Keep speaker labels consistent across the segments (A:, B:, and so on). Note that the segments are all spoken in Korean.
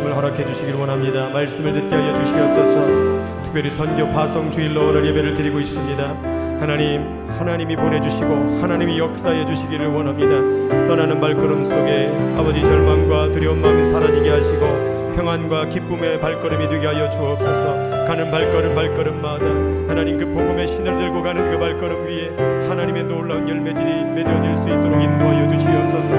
A: 말씀을 허락해 주시길 원합니다. 말씀을 듣게 하여 주시옵소서. 특별히 선교 파송 주일로 오늘 예배를 드리고 있습니다. 하나님이 보내주시고 하나님이 역사해 주시기를 원합니다. 떠나는 발걸음 속에 아버지 절망과 두려운 마음이 사라지게 하시고 평안과 기쁨의 발걸음이 되게 하여 주옵소서. 가는 발걸음마다 하나님 그 복음의 신을 들고 가는 그 발걸음 위에 하나님의 놀라운 열매들이 맺어질 수 있도록 인도하여 주시옵소서.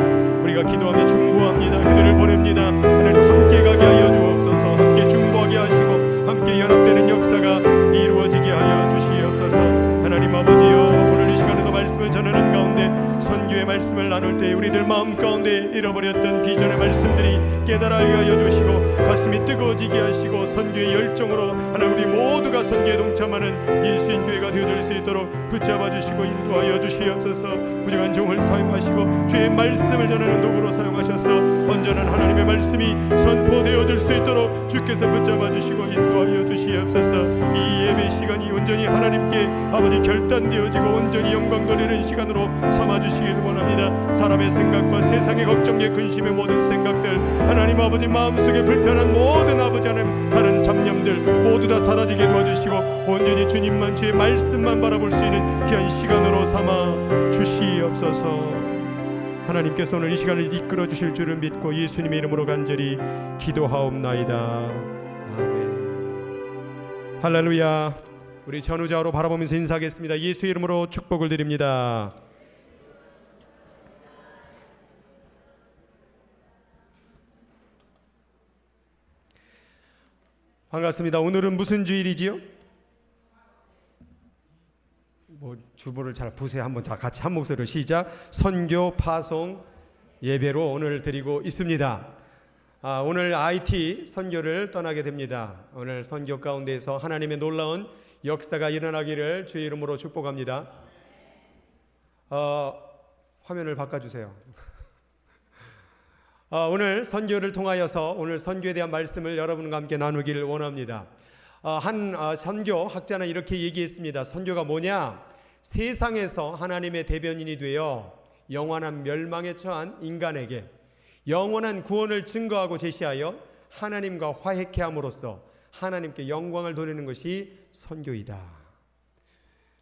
A: 우리가 기도하며 중보합니다. 그들을 보냅니다. 하나님 함께 가게 하여 주옵소서. 함께 중보하게 하시고 함께 연합되는 역사가 이루어지게 하여 주시옵소서. 하나님 아버지여, 오늘 이 시간에도 말씀을 전하는 가운데 선교의 말씀을 나눌 때 우리들 마음 가운데 잃어버렸던 비전의 말씀들이 깨달아게 하여 주시고 가슴이 뜨거워지게 하시고 선교의 열정으로 하나님 우리 모두가 선교에 동참하는 예수인 교회가 되어질 수 있도록 붙잡아 주시고 인도하여 주시옵소서. 부족한 종을 사용하시고 주의 말씀을 전하는 도구로 사용하셔서 온전한 하나님의 말씀이 선포되어질 수 있도록 주께서 붙잡아 주시고 인도하여 주시옵소서. 이 예배 시간이 온전히 하나님께 아버지 결단되어지고 온전히 영광 돌리는 시간으로 삼아주시길 원합니다. 사람의 생각과 세상의 걱정의 근심의 모든 생각들, 하나님 아버지 마음속에 불편한 모든 아버지 하나님 다른 잡념들 모두 다 사라지게 도와주시고 온전히 주님만 주의 말씀만 바라볼 수 있는 귀한 시간으로 삼아 주시옵소서. 하나님께서 오늘 이 시간을 이끌어 주실 줄을 믿고 예수님의 이름으로 간절히 기도하옵나이다. 아멘. 할렐루야. 우리 전우자로 바라보면서 인사하겠습니다. 예수의 이름으로 축복을 드립니다. 반갑습니다. 오늘은 무슨 주일이지요? 주보를 잘 보세요. 한번 다 같이 한 목소리로 시작. 선교 파송 예배로 오늘 드리고 있습니다. 오늘 IT 선교를 떠나게 됩니다. 오늘 선교 가운데에서 하나님의 놀라운 역사가 일어나기를 주의 이름으로 축복합니다. 화면을 바꿔주세요. 오늘 선교를 통하여서 오늘 선교에 대한 말씀을 여러분과 함께 나누기를 원합니다. 한 선교학자는 이렇게 얘기했습니다. 선교가 뭐냐? 세상에서 하나님의 대변인이 되어 영원한 멸망에 처한 인간에게 영원한 구원을 증거하고 제시하여 하나님과 화해케 함으로써 하나님께 영광을 돌리는 것이 선교이다.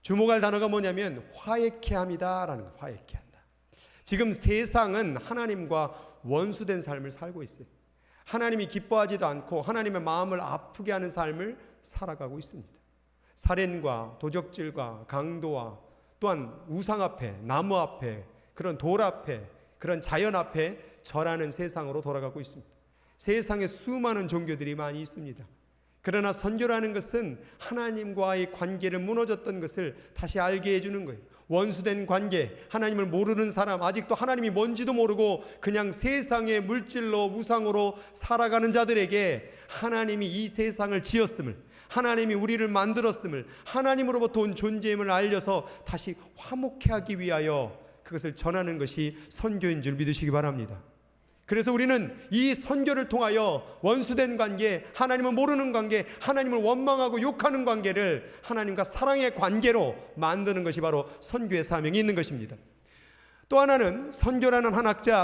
A: 주목할 단어가 뭐냐면 화해케 함이다 라는 거. 화해케 한다. 지금 세상은 하나님과 원수된 삶을 살고 있어요. 하나님이 기뻐하지도 않고 하나님의 마음을 아프게 하는 삶을 살아가고 있습니다. 살인과 도적질과 강도와 또한 우상 앞에, 나무 앞에, 그런 돌 앞에, 그런 자연 앞에 절하는 세상으로 돌아가고 있습니다. 세상에 수많은 종교들이 많이 있습니다. 그러나 선교라는 것은 하나님과의 관계를 무너졌던 것을 다시 알게 해주는 거예요. 원수된 관계, 하나님을 모르는 사람, 아직도 하나님이 뭔지도 모르고 그냥 세상의 물질로 우상으로 살아가는 자들에게 하나님이 이 세상을 지었음을, 하나님이 우리를 만들었음을, 하나님으로부터 온 존재임을 알려서 다시 화목해 하기 위하여 그것을 전하는 것이 선교인 줄 믿으시기 바랍니다. 그래서 우리는 이 선교를 통하여 원수된 관계, 하나님을 모르는 관계, 하나님을 원망하고 욕하는 관계를 하나님과 사랑의 관계로 만드는 것이 바로 선교의 사명이 있는 것입니다. 또 하나는 선교라는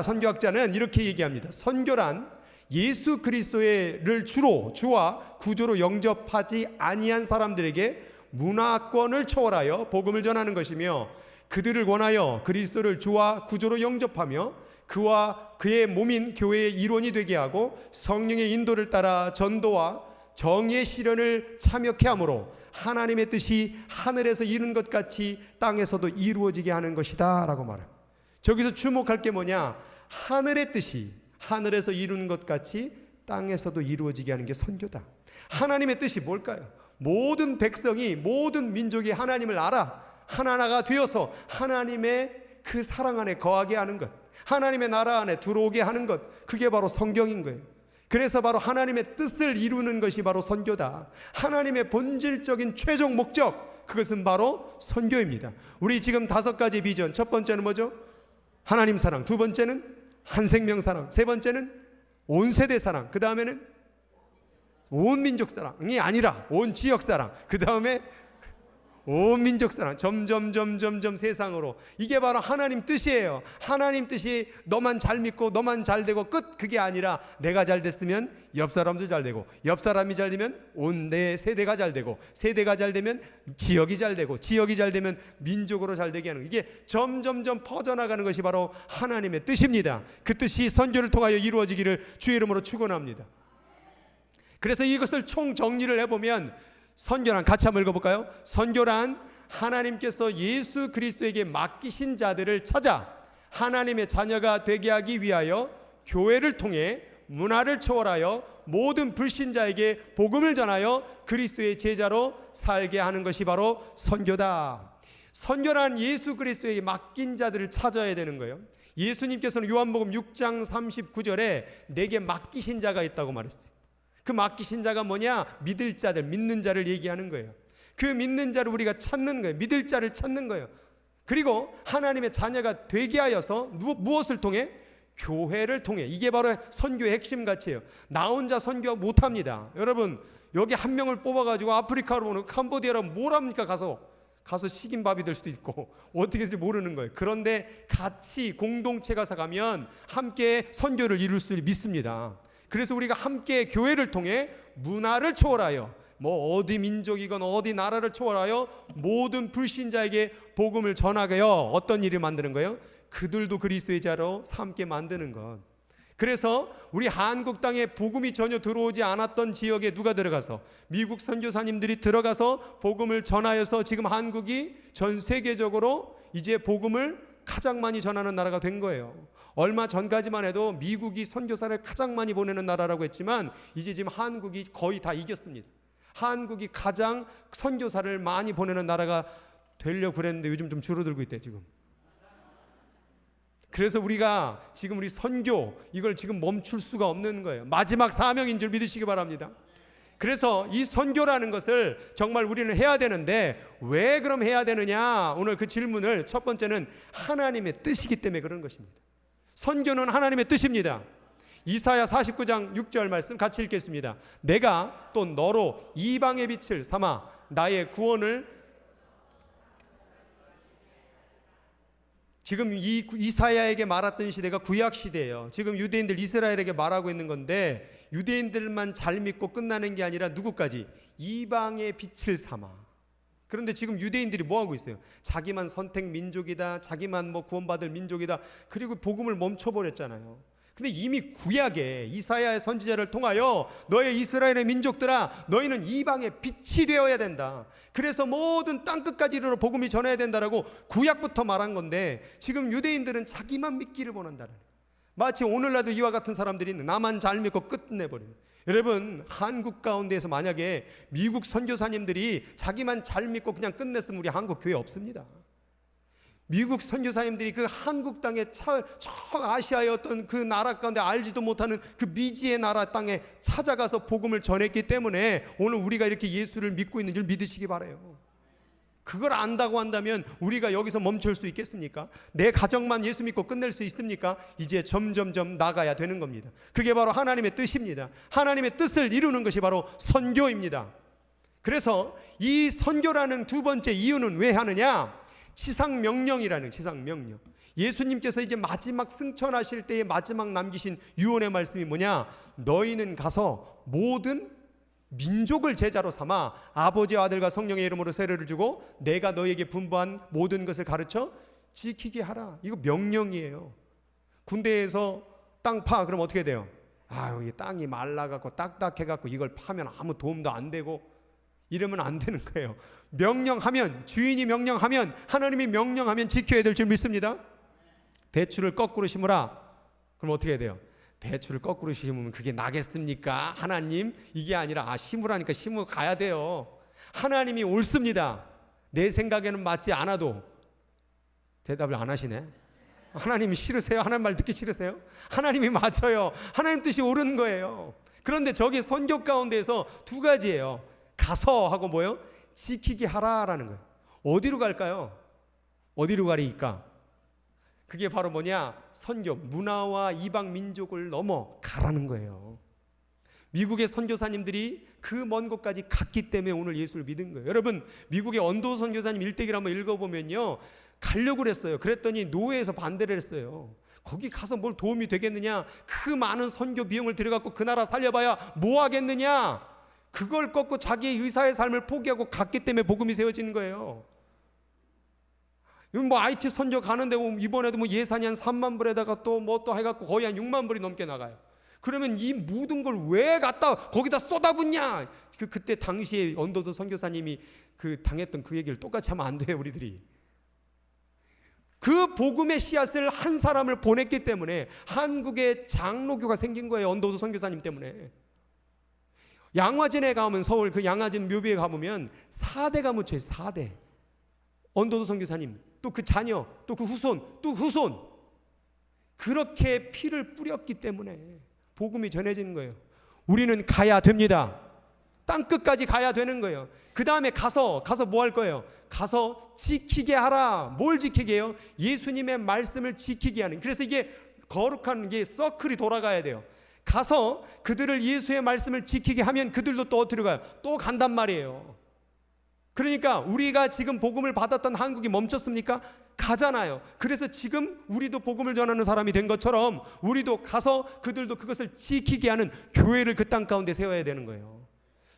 A: 선교학자는 이렇게 얘기합니다. 선교란 예수 그리스도를 주와 구주로 영접하지 아니한 사람들에게 문화권을 초월하여 복음을 전하는 것이며, 그들을 권하여 그리스도를 주와 구주로 영접하며 그와 그의 몸인 교회의 일원이 되게 하고 성령의 인도를 따라 전도와 정의의 실현을 참여케 하므로 하나님의 뜻이 하늘에서 이룬 것 같이 땅에서도 이루어지게 하는 것이다 라고 말합니다. 저기서 주목할 게 뭐냐? 하늘의 뜻이 하늘에서 이루는 것 같이 땅에서도 이루어지게 하는 게 선교다. 하나님의 뜻이 뭘까요? 모든 백성이, 모든 민족이 하나님을 알아 하나가 되어서 하나님의 그 사랑 안에 거하게 하는 것, 하나님의 나라 안에 들어오게 하는 것, 그게 바로 성경인 거예요. 그래서 바로 하나님의 뜻을 이루는 것이 바로 선교다. 하나님의 본질적인 최종 목적, 그것은 바로 선교입니다. 우리 지금 5가지 비전, 첫 번째는 뭐죠? 하나님 사랑, 두 번째는 한 생명 사랑, 세 번째는 온 세대 사랑, 그 다음에는 온 민족 사랑이 아니라 온 지역 사랑, 그 다음에 온 민족 사랑 점점 세상으로. 이게 바로 하나님 뜻이에요. 하나님 뜻이 너만 잘 믿고 너만 잘 되고 끝. 그게 아니라 내가 잘 됐으면 옆 사람도 잘 되고, 옆 사람이 잘 되면 온 내 세대가 잘 되고, 세대가 잘 되면 지역이 잘 되고, 지역이 잘 되면 민족으로 잘 되게 하는, 이게 점점점 퍼져나가는 것이 바로 하나님의 뜻입니다. 그 뜻이 선교를 통하여 이루어지기를 주의 이름으로 축원합니다. 그래서 이것을 총 정리를 해보면, 선교란, 같이 한번 읽어볼까요? 선교란 하나님께서 예수 그리스도에게 맡기신 자들을 찾아 하나님의 자녀가 되게 하기 위하여 교회를 통해 문화를 초월하여 모든 불신자에게 복음을 전하여 그리스도의 제자로 살게 하는 것이 바로 선교다. 선교란 예수 그리스도에게 맡긴 자들을 찾아야 되는 거예요. 예수님께서는 요한복음 6장 39절에 내게 맡기신 자가 있다고 말했어요. 그 맡기신 자가 뭐냐? 믿을 자들, 믿는 자를 얘기하는 거예요. 그 믿는 자를 우리가 찾는 거예요. 믿을 자를 찾는 거예요. 그리고 하나님의 자녀가 되게 하여서 무엇을 통해? 교회를 통해. 이게 바로 선교의 핵심 가치예요. 나 혼자 선교 못합니다. 여러분, 여기 한 명을 뽑아가지고 아프리카로 오는, 캄보디아로 뭘 합니까? 가서 식인밥이 될 수도 있고 어떻게 될지 모르는 거예요. 그런데 같이 공동체가 가면 함께 선교를 이룰 수 믿습니다. 그래서 우리가 함께 교회를 통해 문화를 초월하여, 뭐 어디 민족이건 어디 나라를 초월하여 모든 불신자에게 복음을 전하게요. 어떤 일을 만드는 거예요? 그들도 그리스도의 자로 삼게 만드는 것. 그래서 우리 한국 땅에 복음이 전혀 들어오지 않았던 지역에 누가 들어가서, 미국 선교사님들이 들어가서 복음을 전하여서 지금 한국이 전 세계적으로 이제 복음을 가장 많이 전하는 나라가 된 거예요. 얼마 전까지만 해도 미국이 선교사를 가장 많이 보내는 나라라고 했지만 이제 지금 한국이 거의 다 이겼습니다. 한국이 가장 선교사를 많이 보내는 나라가 되려고 그랬는데 요즘 좀 줄어들고 있대 지금. 그래서 우리가 지금 우리 선교 이걸 지금 멈출 수가 없는 거예요. 마지막 사명인 줄 믿으시기 바랍니다. 그래서 이 선교라는 것을 정말 우리는 해야 되는데, 왜 그럼 해야 되느냐? 오늘 그 질문을, 첫 번째는 하나님의 뜻이기 때문에 그런 것입니다. 선교는 하나님의 뜻입니다. 이사야 49장 6절 말씀 같이 읽겠습니다. 내가 또 너로 이방의 빛을 삼아 나의 구원을. 지금 이 이사야에게 말했던 시대가 구약 시대예요. 지금 유대인들 이스라엘에게 말하고 있는 건데, 유대인들만 잘 믿고 끝나는 게 아니라 누구까지? 이방의 빛을 삼아. 그런데 지금 유대인들이 뭐 하고 있어요? 자기만 선택 민족이다, 자기만 뭐 구원받을 민족이다, 그리고 복음을 멈춰버렸잖아요. 근데 이미 구약에 이사야의 선지자를 통하여 너의 이스라엘의 민족들아, 너희는 이방의 빛이 되어야 된다. 그래서 모든 땅끝까지 이르러 복음이 전해야 된다라고 구약부터 말한 건데, 지금 유대인들은 자기만 믿기를 원한다는, 마치 오늘날도 이와 같은 사람들이 나만 잘 믿고 끝내버리는. 여러분, 한국 가운데에서 만약에 미국 선교사님들이 자기만 잘 믿고 그냥 끝냈으면 우리 한국 교회 없습니다. 미국 선교사님들이 그 한국 땅에 저 아시아의 어떤 그 나라 가운데 알지도 못하는 그 미지의 나라 땅에 찾아가서 복음을 전했기 때문에 오늘 우리가 이렇게 예수를 믿고 있는 줄 믿으시기 바라요. 그걸 안다고 한다면 우리가 여기서 멈출 수 있겠습니까? 내 가정만 예수 믿고 끝낼 수 있습니까? 이제 점점점 나가야 되는 겁니다. 그게 바로 하나님의 뜻입니다. 하나님의 뜻을 이루는 것이 바로 선교입니다. 그래서 이 선교라는 두 번째 이유는 왜 하느냐? 치상명령이라는, 치상명령. 예수님께서 이제 마지막 승천하실 때의 마지막 남기신 유언의 말씀이 뭐냐? 너희는 가서 모든 민족을 제자로 삼아 아버지와 아들과 성령의 이름으로 세례를 주고 내가 너희에게 분부한 모든 것을 가르쳐 지키게 하라. 이거 명령이에요. 군대에서 땅 파, 그럼 어떻게 돼요? 이 땅이 말라갖고 딱딱해갖고 이걸 파면 아무 도움도 안 되고 이러면 안 되는 거예요. 명령하면, 주인이 명령하면, 하나님이 명령하면 지켜야 될 줄 믿습니다. 배추를 거꾸로 심으라. 그럼 어떻게 돼요? 배추를 거꾸로 심으면 그게 나겠습니까? 하나님, 이게 아니라 심으라니까 심으러 가야 돼요. 하나님이 옳습니다. 내 생각에는 맞지 않아도. 대답을 안 하시네. 하나님이 싫으세요? 하나님 말 듣기 싫으세요? 하나님이 맞아요. 하나님 뜻이 옳은 거예요. 그런데 저기 선교 가운데에서 두 가지예요. 가서 하고 뭐요? 지키게 하라라는 거예요. 어디로 갈까요? 어디로 가리까? 그게 바로 뭐냐? 선교, 문화와 이방 민족을 넘어 가라는 거예요. 미국의 선교사님들이 그 먼 곳까지 갔기 때문에 오늘 예수를 믿은 거예요. 여러분, 미국의 언도 선교사님 일대기를 한번 읽어보면요, 가려고 그랬어요. 그랬더니 노회에서 반대를 했어요. 거기 가서 뭘 도움이 되겠느냐, 그 많은 선교 비용을 들여갖고 그 나라 살려봐야 뭐 하겠느냐, 그걸 꺾고 자기의 의사의 삶을 포기하고 갔기 때문에 복음이 세워지는 거예요. 뭐 IT 선교 가는데 이번에도 뭐 예산이 한 3만 불에다가 또 뭐 또 해갖고 거의 한 6만 불이 넘게 나가요. 그러면 이 모든 걸 왜 갖다 거기다 쏟아붓냐? 그때 당시에 언더도 선교사님이 당했던 그 얘기를 똑같이 하면 안 돼요, 우리들이. 그 복음의 씨앗을 한 사람을 보냈기 때문에 한국에 장로교가 생긴 거예요. 언더도 선교사님 때문에. 양화진에 가면, 서울 그 양화진 묘비에 가보면 4대가 묻혀요. 4대. 언더도 선교사님, 또 그 자녀, 또 그 후손, 또 후손. 그렇게 피를 뿌렸기 때문에 복음이 전해지는 거예요. 우리는 가야 됩니다. 땅 끝까지 가야 되는 거예요. 그 다음에 가서 뭐 할 거예요? 가서 지키게 하라. 뭘 지키게 해요? 예수님의 말씀을 지키게 하는. 그래서 이게 거룩한 게 서클이 돌아가야 돼요. 가서 그들을 예수의 말씀을 지키게 하면 그들도 또 어디로 가요? 또 간단 말이에요. 그러니까 우리가 지금 복음을 받았던 한국이 멈췄습니까? 가잖아요. 그래서 지금 우리도 복음을 전하는 사람이 된 것처럼 우리도 가서 그들도 그것을 지키게 하는 교회를 그 땅 가운데 세워야 되는 거예요.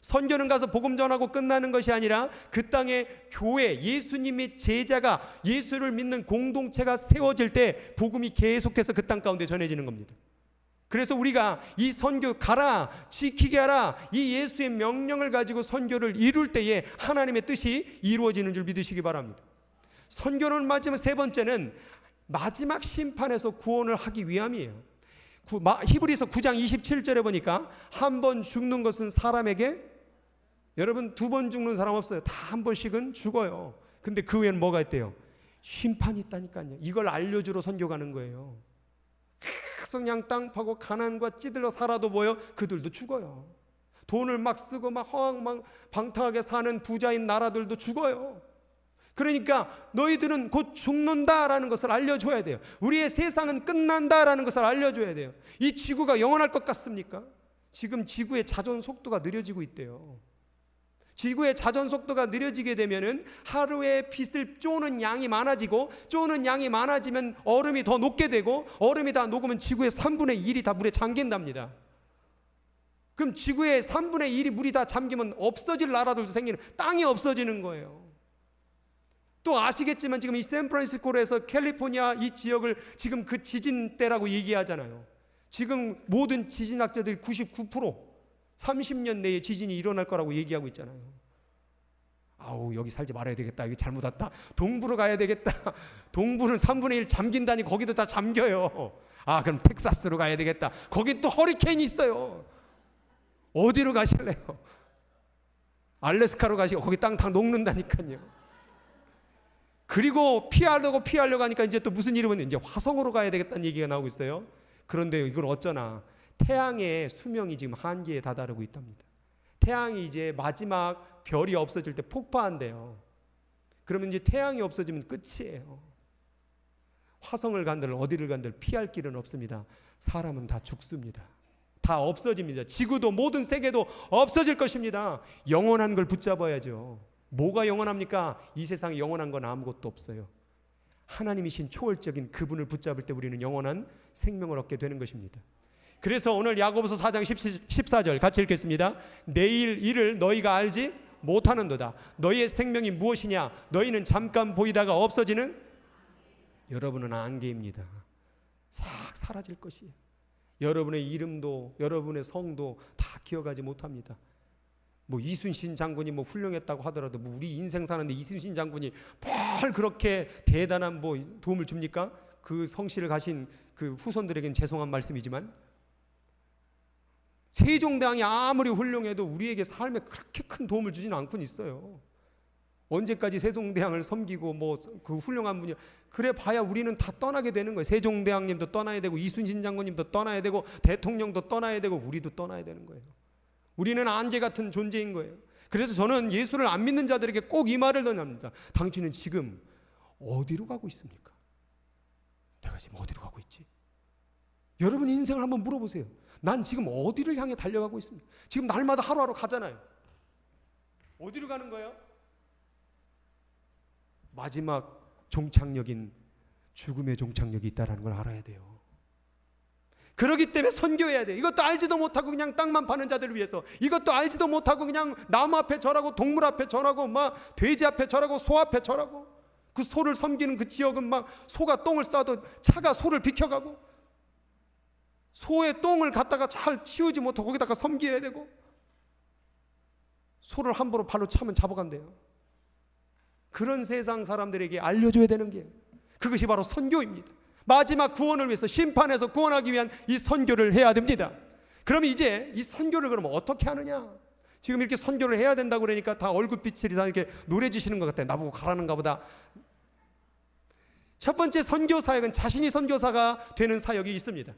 A: 선교는 가서 복음 전하고 끝나는 것이 아니라 그 땅에 교회, 예수님의 제자가, 예수를 믿는 공동체가 세워질 때 복음이 계속해서 그 땅 가운데 전해지는 겁니다. 그래서 우리가 이 선교 가라, 지키게 하라, 이 예수의 명령을 가지고 선교를 이룰 때에 하나님의 뜻이 이루어지는 줄 믿으시기 바랍니다. 선교는 마지막 세 번째는 마지막 심판에서 구원을 하기 위함이에요. 히브리서 9장 27절에 보니까 한 번 죽는 것은 사람에게, 여러분 2번 죽는 사람 없어요. 다 한 번씩은 죽어요. 근데 그 후에는 뭐가 있대요? 심판이 있다니까요. 이걸 알려주러 선교 가는 거예요. 계속 그냥 땅 파고 가난과 찌들러 살아도 뭐요? 그들도 죽어요. 돈을 막 쓰고 막 방탕하게 사는 부자인 나라들도 죽어요. 그러니까 너희들은 곧 죽는다라는 것을 알려줘야 돼요. 우리의 세상은 끝난다라는 것을 알려줘야 돼요. 이 지구가 영원할 것 같습니까? 지금 지구의 자전 속도가 느려지고 있대요. 지구의 자전 속도가 느려지게 되면은 하루에 빛을 쪼는 양이 많아지고, 쪼는 양이 많아지면 얼음이 더 녹게 되고, 얼음이 다 녹으면 지구의 3분의 1이 다 물에 잠긴답니다. 그럼 지구의 3분의 1이 물이 다 잠기면 없어질 나라들도 생기는, 땅이 없어지는 거예요. 또 아시겠지만 지금 이 샌프란시스코에서 캘리포니아 이 지역을 지금 그 지진 때라고 얘기하잖아요. 지금 모든 지진학자들이 99% 30년 내에 지진이 일어날 거라고 얘기하고 있잖아요. 아우, 여기 살지 말아야 되겠다. 여기 잘못 왔다. 동부로 가야 되겠다. 동부는 3분의 1 잠긴다니 거기도 다 잠겨요. 아, 그럼 텍사스로 가야 되겠다. 거긴 또 허리케인이 있어요. 어디로 가실래요? 알래스카로 가시고 거기 땅 다 녹는다니까요. 그리고 피하려고 하니까 이제 또 무슨 일이 오면 이제 화성으로 가야 되겠다는 얘기가 나오고 있어요. 그런데 이걸 어쩌나 태양의 수명이 지금 한계에 다다르고 있답니다. 태양이 이제 마지막 별이 없어질 때 폭파한대요. 그러면 이제 태양이 없어지면 끝이에요. 화성을 간들 어디를 간들 피할 길은 없습니다. 사람은 다 죽습니다. 다 없어집니다. 지구도 모든 세계도 없어질 것입니다. 영원한 걸 붙잡아야죠. 뭐가 영원합니까? 이 세상에 영원한 건 아무것도 없어요. 하나님이신 초월적인 그분을 붙잡을 때 우리는 영원한 생명을 얻게 되는 것입니다. 그래서 오늘 야고보서 4장 14절 같이 읽겠습니다. 내일 일을 너희가 알지 못하는도다. 너희의 생명이 무엇이냐? 너희는 잠깐 보이다가 없어지는, 여러분은 안개입니다. 싹 사라질 것이에요. 여러분의 이름도 여러분의 성도 다 기억하지 못합니다. 뭐 이순신 장군이 뭐 훌륭했다고 하더라도 뭐 우리 인생 사는데 이순신 장군이 뭘 그렇게 대단한 뭐 도움을 줍니까? 그 성실을 가신 그 후손들에겐 죄송한 말씀이지만 세종대왕이 아무리 훌륭해도 우리에게 삶에 그렇게 큰 도움을 주지는 않고는 있어요. 언제까지 세종대왕을 섬기고 뭐 그 훌륭한 분이, 그래 봐야 우리는 다 떠나게 되는 거예요. 세종대왕님도 떠나야 되고 이순신 장군님도 떠나야 되고 대통령도 떠나야 되고 우리도 떠나야 되는 거예요. 우리는 안개 같은 존재인 거예요. 그래서 저는 예수를 안 믿는 자들에게 꼭 이 말을 전합니다. 당신은 지금 어디로 가고 있습니까? 내가 지금 어디로 가고 있지? 여러분 인생을 한번 물어보세요. 난 지금 어디를 향해 달려가고 있습니까? 지금 날마다 하루하루 가잖아요. 어디로 가는 거예요? 마지막 종착역인 죽음의 종착역이 있다는 걸 알아야 돼요. 그렇기 때문에 선교해야 돼. 이것도 알지도 못하고 그냥 땅만 파는 자들을 위해서, 이것도 알지도 못하고 그냥 나무 앞에 절하고 동물 앞에 절하고 막 돼지 앞에 절하고 소 앞에 절하고, 그 소를 섬기는 그 지역은 막 소가 똥을 싸도 차가 소를 비켜가고, 소의 똥을 갖다가 잘 치우지 못하고 거기다가 섬겨야 되고, 소를 함부로 발로 차면 잡아간대요. 그런 세상 사람들에게 알려줘야 되는 게, 그것이 바로 선교입니다. 마지막 구원을 위해서, 심판에서 구원하기 위한 이 선교를 해야 됩니다. 그럼 이제 이 선교를 그러면 어떻게 하느냐? 지금 이렇게 선교를 해야 된다고 그러니까 다 얼굴빛이 다 이렇게 노래지시는 것 같아요. 나보고 가라는가 보다. 첫 번째 선교 사역은 자신이 선교사가 되는 사역이 있습니다.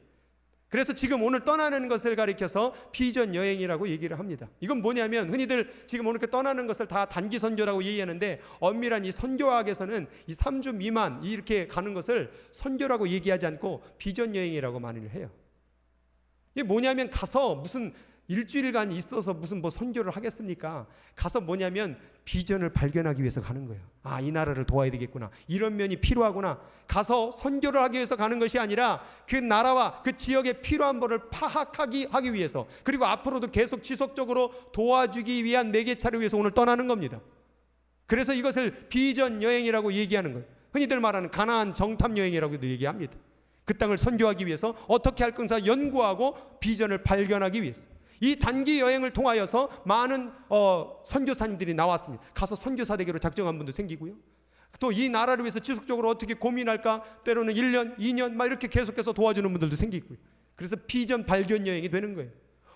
A: 그래서 지금 오늘 떠나는 것을 가리켜서 비전 여행이라고 얘기를 합니다. 이건 뭐냐면, 흔히들 지금 오늘 이렇게 떠나는 것을 다 단기 선교라고 얘기하는데, 엄밀한 이 선교학에서는 이 3주 미만 이렇게 가는 것을 선교라고 얘기하지 않고 비전 여행이라고 많이들 해요. 이게 뭐냐면, 가서 무슨 일주일간 있어서 무슨 뭐 선교를 하겠습니까? 가서 뭐냐면 비전을 발견하기 위해서 가는 거예요. 아, 이 나라를 도와야 되겠구나, 이런 면이 필요하구나. 가서 선교를 하기 위해서 가는 것이 아니라 그 나라와 그 지역에 필요한 것을 파악하기 위해서, 그리고 앞으로도 계속 지속적으로 도와주기 위한 매개차를 위해서 오늘 떠나는 겁니다. 그래서 이것을 비전 여행이라고 얘기하는 거예요. 흔히들 말하는 가나안 정탐 여행이라고도 얘기합니다. 그 땅을 선교하기 위해서 어떻게 할 건가 연구하고 비전을 발견하기 위해서. 이 단기 여행을 통하여서 많은 선교사님들이 나왔습니다. 가서 선교사 되기로 작정한 분도 생기고요. 또 이 나라를 위해서 지속적으로 어떻게 고민할까, 때로는 1년, 2년 막 이렇게 계속해서 도와주는 분들도 생기고요. 그래서 비전 발견 여행이 되는 거예요.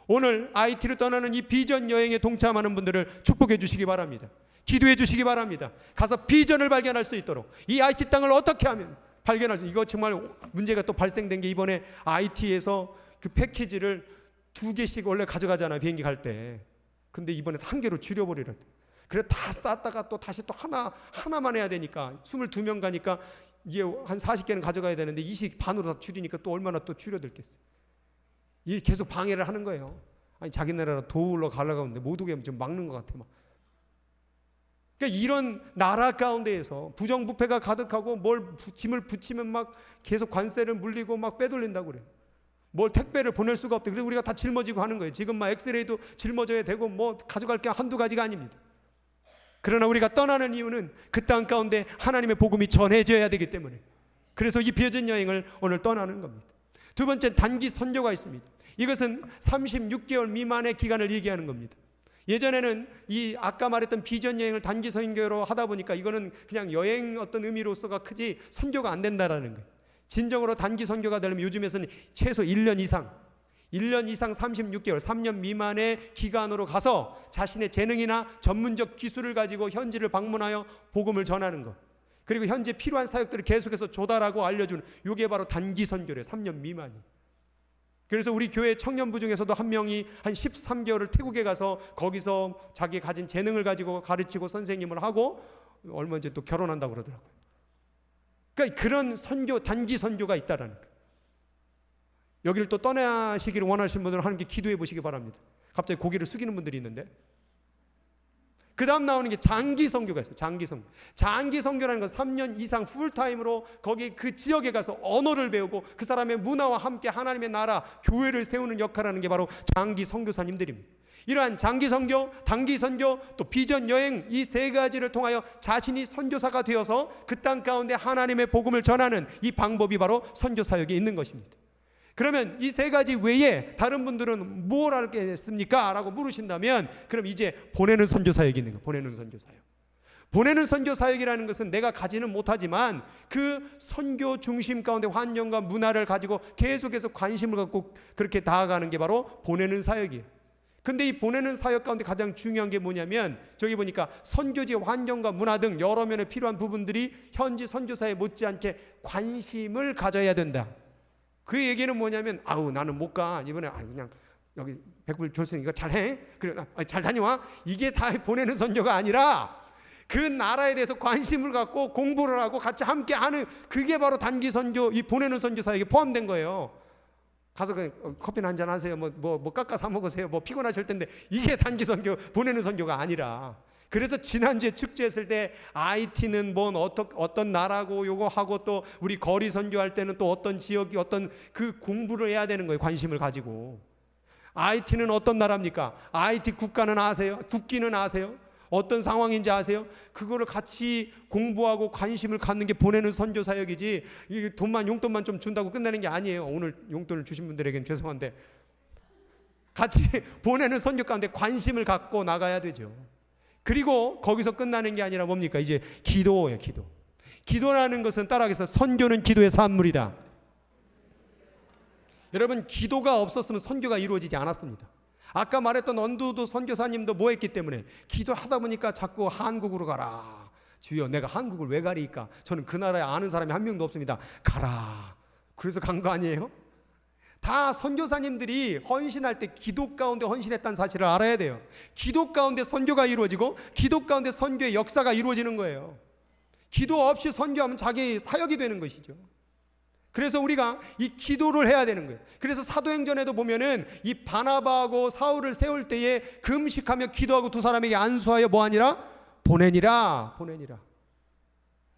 A: 오늘 IT로 떠나는 이 비전 여행에 동참하는 분들을 축복해 주시기 바랍니다. 기도해 주시기 바랍니다. 가서 비전을 발견할 수 있도록, 이 IT 땅을 어떻게 하면 발견할 수, 이거 정말 문제가 또 발생된 게, 이번에 IT에서 그 패키지를 2개씩 원래 가져가잖아요, 비행기 갈 때. 근데 이번에 1개로 줄여버리라. 그래 다 쌌다가 또 다시 또 하나만 해야 되니까, 22명 가니까 이제 한 40개는 가져가야 되는데 20 반으로 다 줄이니까 또 얼마나 또 줄여들겠어요. 이 계속 방해를 하는 거예요. 아니, 자기 나라 도울러 가려고 하는데 못 오게 하면 좀 막는 것 같아 막. 그러니까 이런 나라 가운데에서 부정부패가 가득하고, 뭘 짐을 붙이면 막 계속 관세를 물리고 막 빼돌린다고 그래요. 뭘 택배를 보낼 수가 없대. 그래서 우리가 다 짊어지고 하는 거예요. 지금 막 엑스레이도 짊어져야 되고 뭐 가져갈 게 한두 가지가 아닙니다. 그러나 우리가 떠나는 이유는 그 땅 가운데 하나님의 복음이 전해져야 되기 때문에, 그래서 이 비전 여행을 오늘 떠나는 겁니다. 두 번째, 단기 선교가 있습니다. 이것은 36개월 미만의 기간을 얘기하는 겁니다. 예전에는 이 아까 말했던 비전 여행을 단기 선교로 하다 보니까 이거는 그냥 여행 어떤 의미로서가 크지 선교가 안 된다라는 거예요. 진정으로 단기 선교가 되려면 요즘에서는 최소 1년 이상 36개월, 3년 미만의 기간으로 가서 자신의 재능이나 전문적 기술을 가지고 현지를 방문하여 복음을 전하는 것, 그리고 현재 필요한 사역들을 계속해서 조달하고 알려주는, 이게 바로 단기 선교래요. 3년 미만이. 그래서 우리 교회 청년부 중에서도 한 명이 한 13개월을 태국에 가서 거기서 자기 가진 재능을 가지고 가르치고 선생님을 하고 얼마 전에 또 결혼한다고 그러더라고요. 그러니까 그런 선교, 단기 선교가 있다라는 거예요. 여기를 또 떠나시기를 원하시는 분들은 하나님께 기도해 보시기 바랍니다. 갑자기 고개를 숙이는 분들이 있는데, 그 다음 나오는 게 장기 선교가 있어요. 장기 선교. 장기 선교라는 건 3년 이상 풀타임으로 거기 그 지역에 가서 언어를 배우고 그 사람의 문화와 함께 하나님의 나라, 교회를 세우는 역할을 하는 게 바로 장기 선교사님들입니다. 이러한 장기 선교, 단기 선교, 또 비전 여행, 이 세 가지를 통하여 자신이 선교사가 되어서 그 땅 가운데 하나님의 복음을 전하는 이 방법이 바로 선교 사역에 있는 것입니다. 그러면 이 세 가지 외에 다른 분들은 뭘 알겠습니까? 라고 물으신다면, 그럼 이제 보내는 선교 사역이 있는 거예요. 보내는 선교 사역. 보내는 선교 사역이라는 것은 내가 가지는 못하지만 그 선교 중심 가운데 환경과 문화를 가지고 계속해서 관심을 갖고 그렇게 나아가는 게 바로 보내는 사역이에요. 근데 이 보내는 사역 가운데 가장 중요한 게 뭐냐면, 저기 보니까 선교지 환경과 문화 등 여러 면에 필요한 부분들이 현지 선교사에 못지않게 관심을 가져야 된다. 그 얘기는 뭐냐면, 아우 나는 못 가, 이번에 그냥 여기 백불 줬으니까 잘해, 그래 잘 다녀와, 이게 다 보내는 선교가 아니라 그 나라에 대해서 관심을 갖고 공부를 하고 같이 함께 하는, 그게 바로 단기 선교, 이 보내는 선교 사역에 포함된 거예요. 가서 그냥 커피나 한잔 하세요. 뭐 깎아 사 먹으세요. 뭐 피곤하실 텐데 이게 단기 선교, 보내는 선교가 아니라. 그래서 지난주에 축제했을 때 IT는 어떤 나라고 요거 하고 또 우리 거리 선교할 때는 또 어떤 지역이 어떤 그 공부를 해야 되는 거예요. 관심을 가지고. IT는 어떤 나라입니까? IT 국가는 아세요? 국기는 아세요? 어떤 상황인지 아세요? 그거를 같이 공부하고 관심을 갖는 게 보내는 선교 사역이지, 이 용돈만 좀 준다고 끝나는 게 아니에요. 오늘 용돈을 주신 분들에게는 죄송한데, 같이 보내는 선교 가운데 관심을 갖고 나가야 되죠. 그리고 거기서 끝나는 게 아니라 뭡니까? 이제 기도예요. 기도라는 것은 따라하겠습니다. 선교는 기도의 산물이다. 여러분, 기도가 없었으면 선교가 이루어지지 않았습니다. 아까 말했던 언두도 선교사님도 뭐 했기 때문에 기도하다 보니까 자꾸 한국으로 가라. 주여, 내가 한국을 왜 가리까? 저는 그 나라에 아는 사람이 한 명도 없습니다. 가라. 그래서 간 거 아니에요? 다 선교사님들이 헌신할 때 기도 가운데 헌신했다는 사실을 알아야 돼요. 기도 가운데 선교가 이루어지고 기도 가운데 선교의 역사가 이루어지는 거예요. 기도 없이 선교하면 자기 사역이 되는 것이죠. 그래서 우리가 이 기도를 해야 되는 거예요. 그래서 사도행전에도 보면은 이 바나바하고 사울을 세울 때에 금식하며 기도하고 두 사람에게 안수하여 뭐하니라? 보내니라.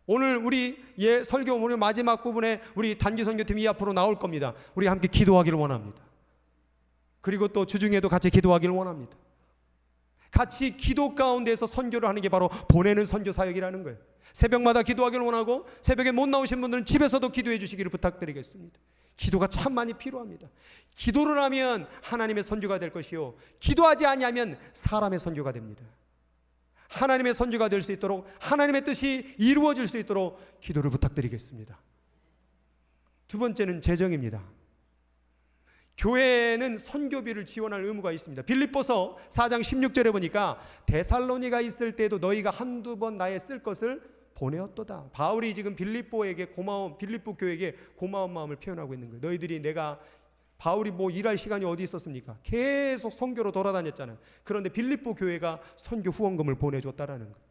A: 오늘 우리 설교 오늘 마지막 부분에 우리 단기 선교팀이 앞으로 나올 겁니다. 우리 함께 기도하기를 원합니다. 그리고 또 주중에도 같이 기도하기를 원합니다. 같이 기도 가운데서 선교를 하는 게 바로 보내는 선교 사역이라는 거예요. 새벽마다 기도하기를 원하고 새벽에 못 나오신 분들은 집에서도 기도해 주시기를 부탁드리겠습니다. 기도가 참 많이 필요합니다. 기도를 하면 하나님의 선교가 될 것이요, 기도하지 아니하면 사람의 선교가 됩니다. 하나님의 선교가 될 수 있도록, 하나님의 뜻이 이루어질 수 있도록 기도를 부탁드리겠습니다. 두 번째는 재정입니다. 교회는 선교비를 지원할 의무가 있습니다. 빌립보서 4장 16절에 보니까 데살로니가 있을 때도 너희가 한두 번 나의 쓸 것을 보내었도다. 바울이 지금 빌립보 교회에게 고마운 마음을 표현하고 있는 거예요. 너희들이 바울이 일할 시간이 어디 있었습니까? 계속 선교로 돌아다녔잖아요. 그런데 빌립보 교회가 선교 후원금을 보내줬다라는 거예요.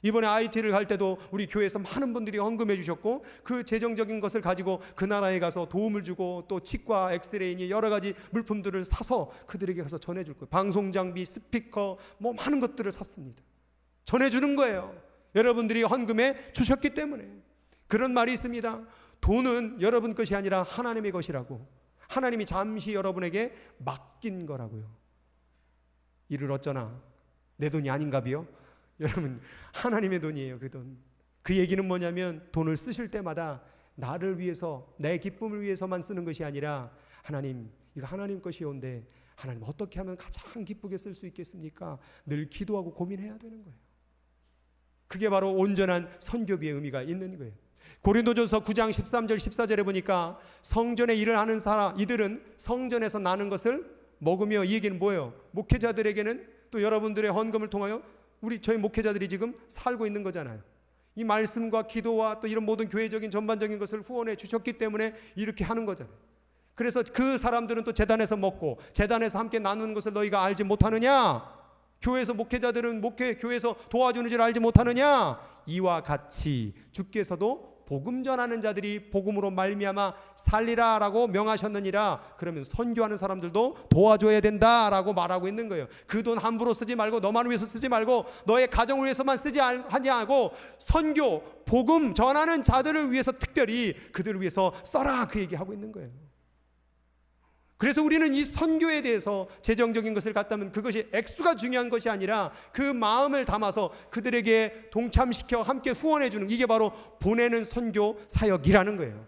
A: 이번에 IT를 갈 때도 우리 교회에서 많은 분들이 헌금해 주셨고, 그 재정적인 것을 가지고 그 나라에 가서 도움을 주고, 또 치과, 엑스레이니 여러 가지 물품들을 사서 그들에게 가서 전해줄 거예요. 방송 장비, 스피커, 많은 것들을 샀습니다. 전해주는 거예요. 여러분들이 헌금해 주셨기 때문에. 그런 말이 있습니다. 돈은 여러분 것이 아니라 하나님의 것이라고. 하나님이 잠시 여러분에게 맡긴 거라고요. 이를 어쩌나 내 돈이 아닌가비요? 여러분, 하나님의 돈이에요. 그 돈. 그 얘기는 뭐냐면 돈을 쓰실 때마다 나를 위해서, 내 기쁨을 위해서만 쓰는 것이 아니라, 하나님, 이거 하나님 것이온데 하나님 어떻게 하면 가장 기쁘게 쓸 수 있겠습니까? 늘 기도하고 고민해야 되는 거예요. 그게 바로 온전한 선교비의 의미가 있는 거예요. 고린도전서 9장 13절 14절에 보니까 성전의 일을 하는 이들은 성전에서 나는 것을 먹으며, 이 얘기는 뭐예요? 목회자들에게는 또 여러분들의 헌금을 통하여 저희 목회자들이 지금 살고 있는 거잖아요. 이 말씀과 기도와 또 이런 모든 교회적인 전반적인 것을 후원해 주셨기 때문에 이렇게 하는 거잖아요. 그래서 그 사람들은 또 제단에서 먹고 제단에서 함께 나누는 것을 너희가 알지 못하느냐? 교회에서 목회자들은 교회에서 도와주는 줄 알지 못하느냐? 이와 같이 주께서도 복음 전하는 자들이 복음으로 말미암아 살리라라고 명하셨느니라. 그러면 선교하는 사람들도 도와줘야 된다라고 말하고 있는 거예요. 그 돈 함부로 쓰지 말고, 너만 위해서 쓰지 말고, 너의 가정을 위해서만 쓰지 아니하고 선교, 복음 전하는 자들을 위해서 특별히 그들을 위해서 써라, 그 얘기하고 있는 거예요. 그래서 우리는 이 선교에 대해서 재정적인 것을 갖다면 그것이 액수가 중요한 것이 아니라 그 마음을 담아서 그들에게 동참시켜 함께 후원해 주는, 이게 바로 보내는 선교 사역이라는 거예요.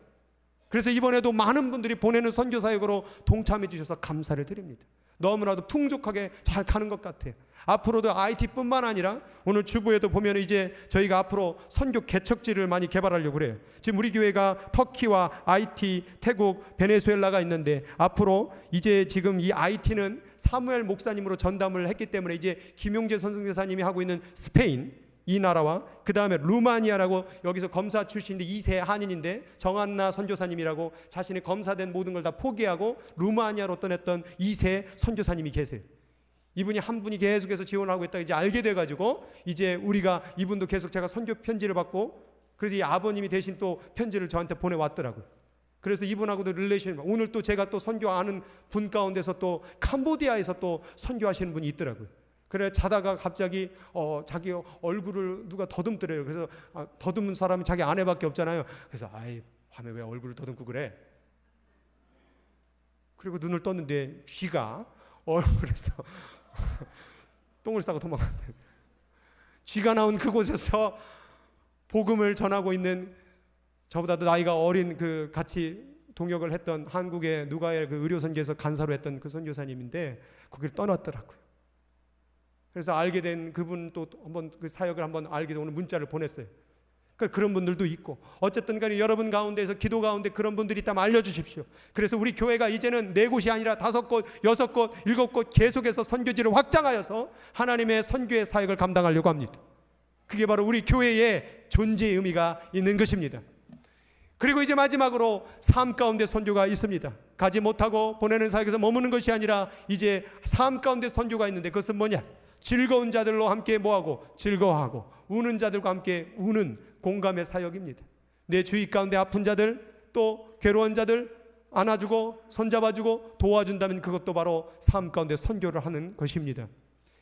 A: 그래서 이번에도 많은 분들이 보내는 선교 사역으로 동참해 주셔서 감사를 드립니다. 너무나도 풍족하게 잘 가는 것 같아요. 앞으로도 IT뿐만 아니라 오늘 주부에도 보면 이제 저희가 앞으로 선교 개척지를 많이 개발하려고 그래요. 지금 우리 교회가 터키와 IT, 태국, 베네수엘라가 있는데 앞으로 이제 지금 이 IT는 사무엘 목사님으로 전담을 했기 때문에 이제 김용재 선교사님이 하고 있는 스페인, 이 나라와 그 다음에 루마니아라고, 여기서 검사 출신인데 2세 한인인데 정한나 선교사님이라고 자신의 검사된 모든 걸 다 포기하고 루마니아로 떠났던 2세 선교사님이 계세요. 이분이 한 분이 계속해서 지원을 하고 있다 이제 알게 돼가지고 이제 우리가 이분도 계속 제가 선교 편지를 받고, 그래서 이 아버님이 대신 또 편지를 저한테 보내왔더라고요. 그래서 이분하고도 릴레이션, 오늘 또 제가 또 선교하는 분 가운데서 또 캄보디아에서 또 선교하시는 분이 있더라고요. 그래 자다가 갑자기 자기 얼굴을 누가 더듬더래요. 그래서 더듬은 사람이 자기 아내밖에 없잖아요. 그래서 아이 밤에 왜 얼굴을 더듬고 그래? 그리고 눈을 떴는데 쥐가 얼굴에서 똥을 싸고 도망갔대. 쥐가 나온 그곳에서 복음을 전하고 있는 저보다도 나이가 어린 그 같이 동역을 했던 한국의 누가의 그 의료선교에서 간사로 했던 그 선교사님인데 거기를 떠났더라고요. 그래서 알게 된 그분 또 한번 그 사역을 한번 알게 된 오늘 문자를 보냈어요. 그러니까 그런 분들도 있고 어쨌든 간에 여러분 가운데서 기도 가운데 그런 분들이 있다면 알려주십시오. 그래서 우리 교회가 이제는 4곳이 아니라 5곳, 6곳, 7곳 계속해서 선교지를 확장하여서 하나님의 선교의 사역을 감당하려고 합니다. 그게 바로 우리 교회의 존재의 의미가 있는 것입니다. 그리고 이제 마지막으로 삶 가운데 선교가 있습니다. 가지 못하고 보내는 사역에서 머무는 것이 아니라 이제 삶 가운데 선교가 있는데 그것은 뭐냐? 즐거운 자들로 함께 뭐하고 즐거워하고 우는 자들과 함께 우는 공감의 사역입니다. 내 주위 가운데 아픈 자들 또 괴로운 자들 안아주고 손잡아주고 도와준다면 그것도 바로 삶 가운데 선교를 하는 것입니다.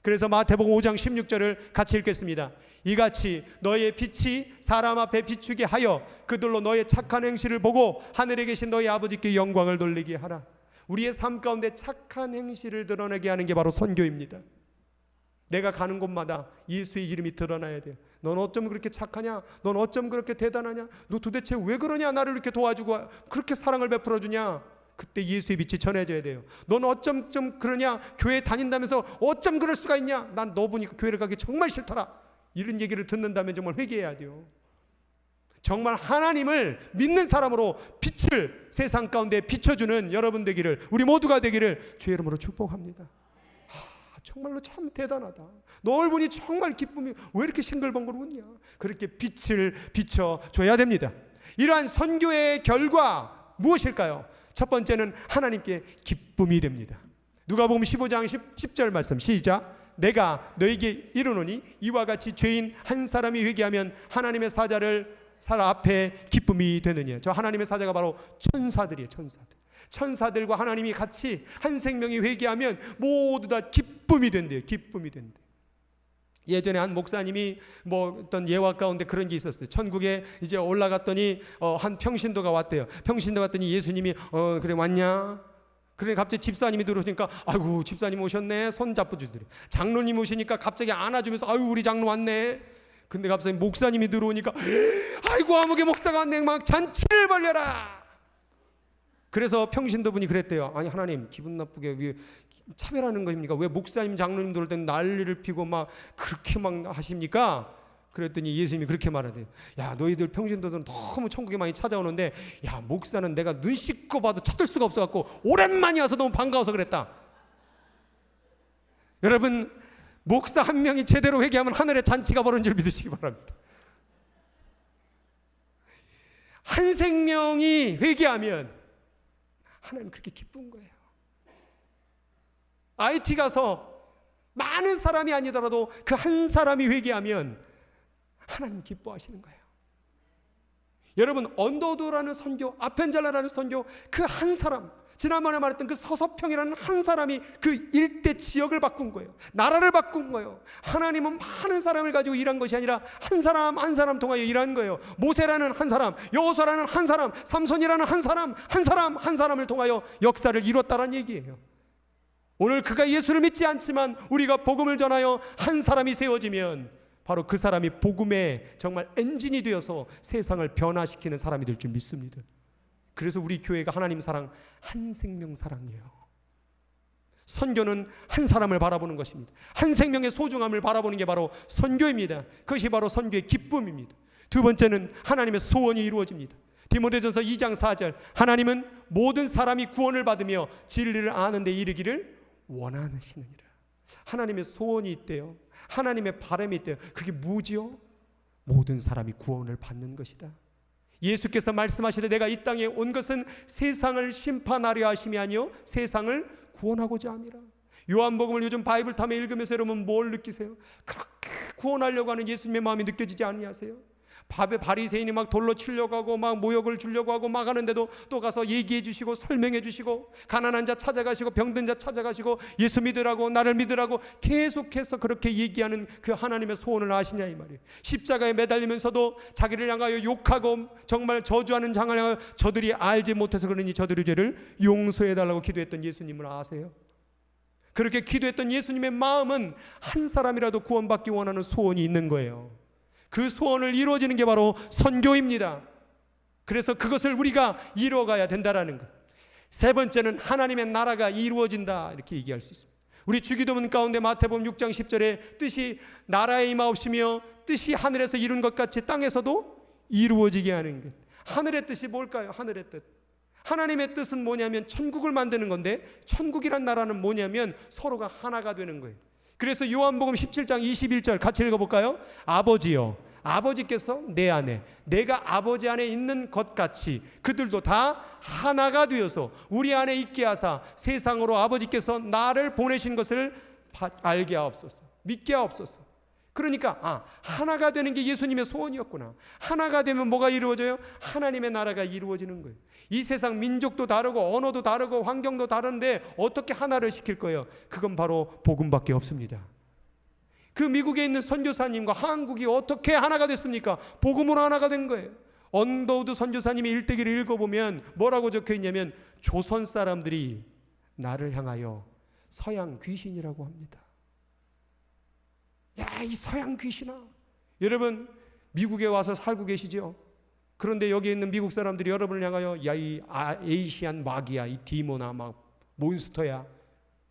A: 그래서 마태복음 5장 16절을 같이 읽겠습니다. 이같이 너의 빛이 사람 앞에 비추게 하여 그들로 너의 착한 행실을 보고 하늘에 계신 너의 아버지께 영광을 돌리게 하라. 우리의 삶 가운데 착한 행실을 드러내게 하는 게 바로 선교입니다. 내가 가는 곳마다 예수의 이름이 드러나야 돼요. 넌 어쩜 그렇게 착하냐? 넌 어쩜 그렇게 대단하냐? 너 도대체 왜 그러냐? 나를 이렇게 도와주고 그렇게 사랑을 베풀어 주냐? 그때 예수의 빛이 전해져야 돼요. 넌 어쩜 좀 그러냐? 교회 다닌다면서 어쩜 그럴 수가 있냐? 난 너 보니까 교회를 가기 정말 싫더라. 이런 얘기를 듣는다면 정말 회개해야 돼요. 정말 하나님을 믿는 사람으로 빛을 세상 가운데 비춰주는 여러분 되기를, 우리 모두가 되기를 주의 이름으로 축복합니다. 정말로 참 대단하다. 널 보니 정말 기쁨이 왜 이렇게 싱글벙글 웃냐? 그렇게 빛을 비춰줘야 됩니다. 이러한 선교의 결과 무엇일까요? 첫 번째는 하나님께 기쁨이 됩니다. 누가복음 15장 10절 말씀 시작. 내가 너에게 이르노니 이와 같이 죄인 한 사람이 회개하면 하나님의 사자를 사람 앞에 기쁨이 되느냐. 저 하나님의 사자가 바로 천사들이에요. 천사들과 하나님이 같이 한 생명이 회개하면 모두 다 기쁨이 된대요. 기쁨이 된대. 예전에 한 목사님이 뭐 어떤 예화 가운데 그런 게 있었어요. 천국에 이제 올라갔더니 한 평신도가 왔대요. 평신도 갔더니 예수님이 그래 왔냐? 그래 갑자기 집사님이 들어오니까 아이고 집사님 오셨네. 손 잡아주더래. 장로님 오시니까 갑자기 안아주면서 아유 우리 장로 왔네. 근데 갑자기 목사님이 들어오니까 아이고 아무개 목사가 왔네. 막 잔치를 벌려라. 그래서 평신도 분이 그랬대요. 아니 하나님 기분 나쁘게 왜 차별하는 것입니까? 왜 목사님 장로님 들어올 때는 난리를 피고 막 그렇게 막 하십니까? 그랬더니 예수님이 그렇게 말하대요. 야 너희들 평신도들은 너무 천국에 많이 찾아오는데 야 목사는 내가 눈 씻고 봐도 찾을 수가 없어갖고 오랜만에 와서 너무 반가워서 그랬다. 여러분 목사 한 명이 제대로 회개하면 하늘에 잔치가 벌어진 줄 믿으시기 바랍니다. 한 생명이 회개하면 하나님 그렇게 기쁜 거예요. IT 가서 많은 사람이 아니더라도 그 한 사람이 회개하면 하나님 기뻐하시는 거예요. 여러분 언더도라는 선교, 아펜젤라라는 선교 그 한 사람, 지난번에 말했던 그 서서평이라는 한 사람이 그 일대 지역을 바꾼 거예요. 나라를 바꾼 거예요. 하나님은 많은 사람을 가지고 일한 것이 아니라 한 사람 한 사람 통하여 일한 거예요. 모세라는 한 사람, 여호수아라는 한 사람, 삼손이라는 한 사람, 한 사람을 통하여 역사를 이뤘다는 얘기예요. 오늘 그가 예수를 믿지 않지만 우리가 복음을 전하여 한 사람이 세워지면 바로 그 사람이 복음의 정말 엔진이 되어서 세상을 변화시키는 사람이 될 줄 믿습니다. 그래서 우리 교회가 하나님 사랑, 한 생명 사랑이에요. 선교는 한 사람을 바라보는 것입니다. 한 생명의 소중함을 바라보는 게 바로 선교입니다. 그것이 바로 선교의 기쁨입니다. 두 번째는 하나님의 소원이 이루어집니다. 디모데전서 2장 4절 하나님은 모든 사람이 구원을 받으며 진리를 아는 데 이르기를 원하시느니라. 하나님의 소원이 있대요. 하나님의 바람이 있대요. 그게 뭐지요? 모든 사람이 구원을 받는 것이다. 예수께서 말씀하시되 내가 이 땅에 온 것은 세상을 심판하려 하심이 아니요 세상을 구원하고자 함이라. 요한복음을 요즘 바이블 탐에 읽으면서 여러분 뭘 느끼세요? 그렇게 구원하려고 하는 예수님의 마음이 느껴지지 않으세요? 바리새인이 막 돌로 치려고 하고 막 모욕을 주려고 하고 막 하는데도 또 가서 얘기해 주시고 설명해 주시고, 가난한 자 찾아가시고 병든 자 찾아가시고 예수 믿으라고, 나를 믿으라고 계속해서 그렇게 얘기하는 그 하나님의 소원을 아시냐 이 말이에요. 십자가에 매달리면서도 자기를 향하여 욕하고 정말 저주하는 장을 향하여 저들이 알지 못해서 그러니 저들의 죄를 용서해 달라고 기도했던 예수님을 아세요? 그렇게 기도했던 예수님의 마음은 한 사람이라도 구원받기 원하는 소원이 있는 거예요. 그 소원을 이루어지는 게 바로 선교입니다. 그래서 그것을 우리가 이루어가야 된다라는 것. 세 번째는 하나님의 나라가 이루어진다, 이렇게 얘기할 수 있습니다. 우리 주기도문 가운데 마태복음 6장 10절에 뜻이 나라에 임하옵시며 뜻이 하늘에서 이룬 것 같이 땅에서도 이루어지게 하는 것. 하늘의 뜻이 뭘까요? 하늘의 뜻. 하나님의 뜻은 뭐냐면 천국을 만드는 건데, 천국이란 나라는 뭐냐면 서로가 하나가 되는 거예요. 그래서 요한복음 17장 21절 같이 읽어볼까요? 아버지여, 아버지께서 내 안에, 내가 아버지 안에 있는 것 같이 그들도 다 하나가 되어서 우리 안에 있게 하사 세상으로 아버지께서 나를 보내신 것을 알게 하옵소서, 믿게 하옵소서. 그러니까 하나가 되는 게 예수님의 소원이었구나. 하나가 되면 뭐가 이루어져요? 하나님의 나라가 이루어지는 거예요. 이 세상 민족도 다르고 언어도 다르고 환경도 다른데 어떻게 하나를 시킬 거예요? 그건 바로 복음밖에 없습니다. 그 미국에 있는 선교사님과 한국이 어떻게 하나가 됐습니까? 복음으로 하나가 된 거예요. 언더우드 선교사님의 일대기를 읽어보면 뭐라고 적혀있냐면 조선 사람들이 나를 향하여 서양 귀신이라고 합니다. 야, 이 서양 귀신아. 여러분 미국에 와서 살고 계시죠? 그런데 여기 있는 미국 사람들이 여러분을 향하여 야, 이 에이시안 마귀야, 이 디모나 막 몬스터야,